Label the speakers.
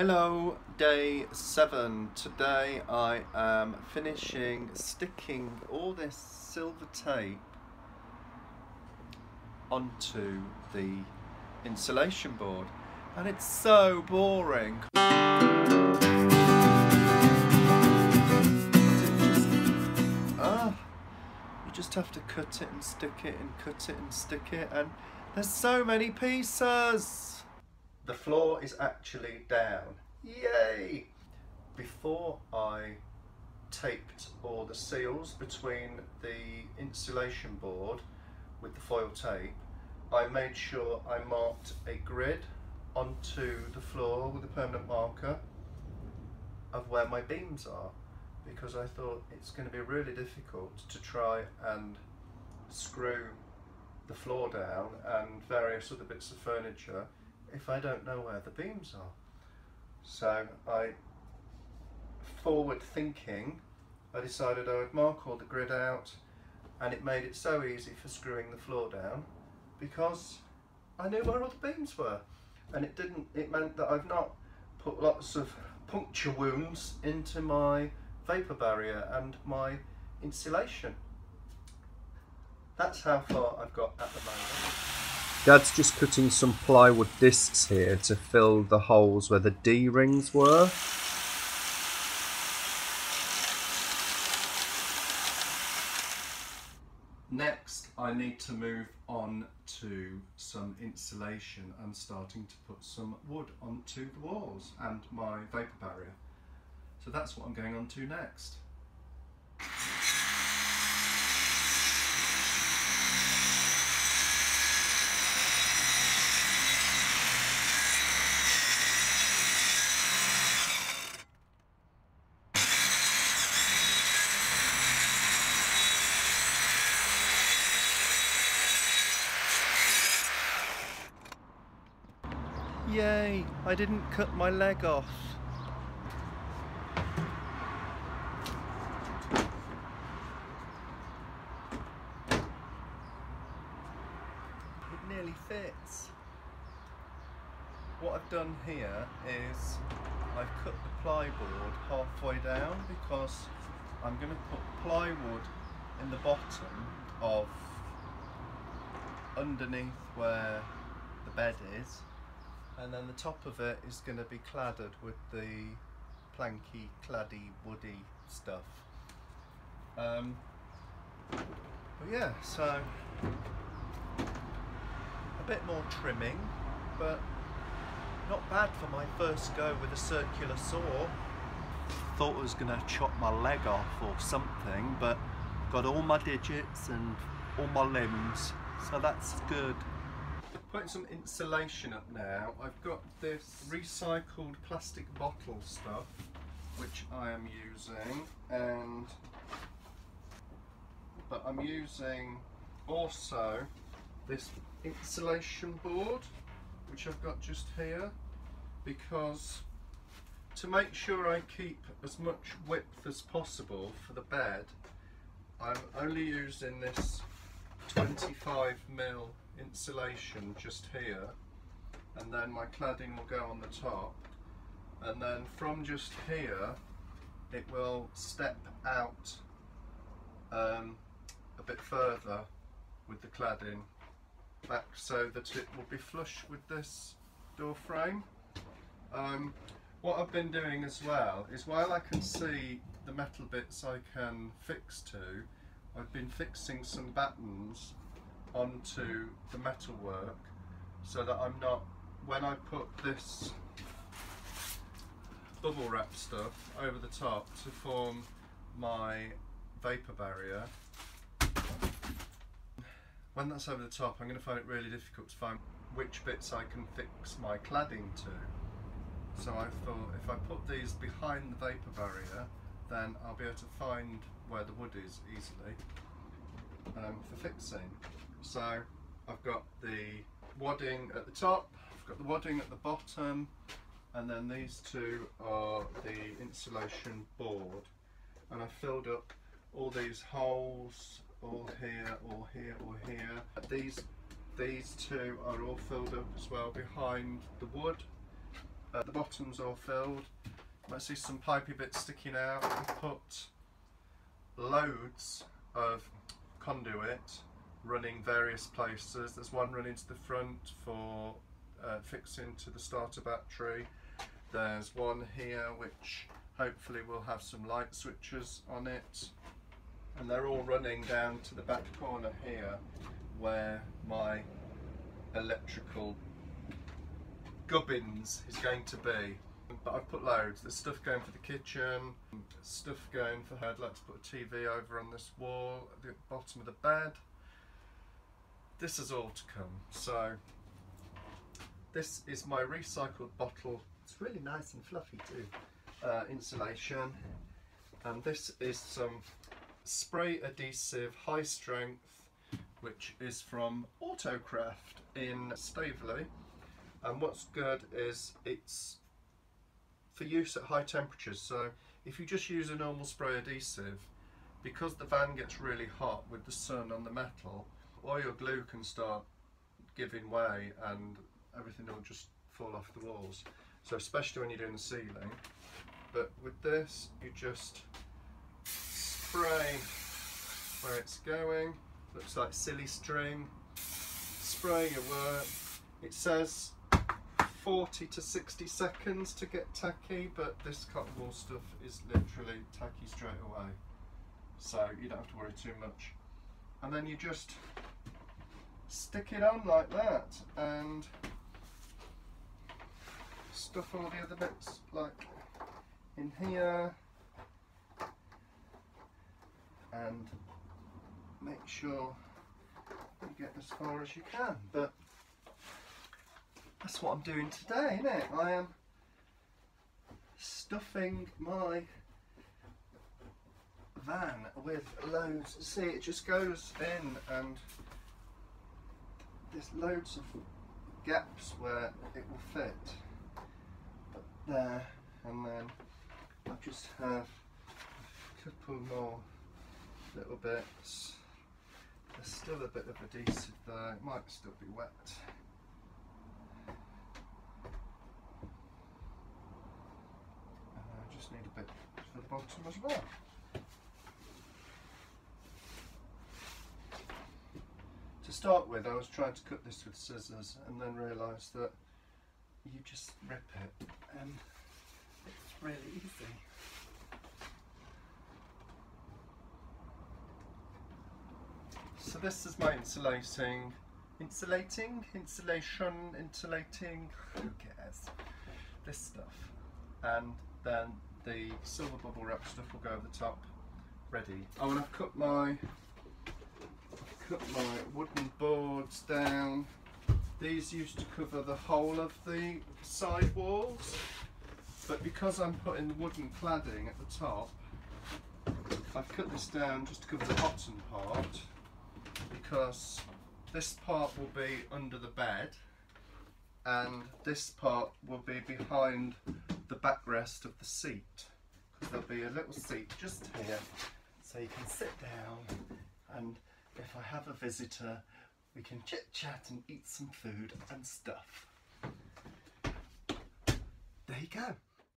Speaker 1: Hello, day 7. Today I am sticking all this silver tape onto the insulation board, and it's so boring. You just have to cut it and stick it and cut it and stick it, and there's so many pieces. The floor is actually down. Yay! Before I taped all the seals between the insulation board with the foil tape, I made sure I marked a grid onto the floor with a permanent marker of where my beams are, because I thought it's going to be really difficult to try and screw the floor down and various other bits of furniture if I don't know where the beams are. So forward thinking, I decided I would mark all the grid out, and it made it so easy for screwing the floor down because I knew where all the beams were, and it meant that I've not put lots of puncture wounds into my vapor barrier and my insulation. That's how far I've got at the moment. Dad's just putting some plywood discs here to fill the holes where the D-rings were. Next, I need to move on to some insulation and starting to put some wood onto the walls and my vapor barrier. So that's what I'm going on to next. Yay, I didn't cut my leg off. It nearly fits. What I've done here is I've cut the plywood halfway down because I'm going to put plywood in the bottom of underneath where the bed is, and then the top of it is going to be cladded with the planky, claddy, woody stuff. But yeah, so a bit more trimming, but not bad for my first go with a circular saw. Thought I was going to chop my leg off or something, but got all my digits and all my limbs, so that's good. Putting some insulation up now. I've got this recycled plastic bottle stuff which I am using, but I'm using also this insulation board which I've got just here, because to make sure I keep as much width as possible for the bed, I'm only using this 25mm insulation just here, and then my cladding will go on the top, and then from just here it will step out a bit further with the cladding back so that it will be flush with this door frame. What I've been doing as well is, while I can see the metal bits I can fix to, I've been fixing some battens onto the metalwork so that I'm not, when I put this bubble wrap stuff over the top to form my vapor barrier, when that's over the top I'm going to find it really difficult to find which bits I can fix my cladding to. So I thought if I put these behind the vapor barrier, then I'll be able to find where the wood is easily for fixing. So I've got the wadding at the top, I've got the wadding at the bottom, and then these two are the insulation board, and I filled up all these holes, all here, all here, all here. These two are all filled up as well behind the wood, The bottom's all filled. You might see some pipey bits sticking out. We put loads of conduit running various places. There's one running to the front for fixing to the starter battery. There's one here which hopefully will have some light switches on it, and they're all running down to the back corner here where my electrical gubbins is going to be. But I've put loads. There's stuff going for the kitchen, stuff going for her. I'd like to put a TV over on this wall at the bottom of the bed. This is all to come. So this is my recycled bottle. It's really nice and fluffy too. Insulation, and this is some spray adhesive high strength, which is from Autocraft in Staveley. And what's good is it's for use at high temperatures. So if you just use a normal spray adhesive, because the van gets really hot with the sun on the metal, all your glue can start giving way and everything will just fall off the walls. So especially when you're doing the ceiling. But with this, you just spray where it's going. Looks like silly string. Spray your work. It says 40 to 60 seconds to get tacky, but this cotton wool stuff is literally tacky straight away. So you don't have to worry too much. And then you just stick it on like that and stuff all the other bits like in here, and make sure you get as far as you can. But that's what I'm doing today, isn't it? I am stuffing my van with loads. See, it just goes in and there's loads of gaps where it will fit. But there, and then I just have a couple more little bits. There's still a bit of adhesive there, it might still be wet. And I just need a bit for the bottom as well. To start with, I was trying to cut this with scissors and then realised that you just rip it and it's really easy. So this is my insulating, who cares, this stuff. And then the silver bubble wrap stuff will go over the top, ready. Oh, and I've cut my wooden boards down. These used to cover the whole of the side walls, but because I'm putting the wooden cladding at the top, I've cut this down just to cover the bottom part, because this part will be under the bed and this part will be behind the backrest of the seat, because there'll be a little seat just here so you can sit down, and if I have a visitor we can chit chat and eat some food and stuff. There you go.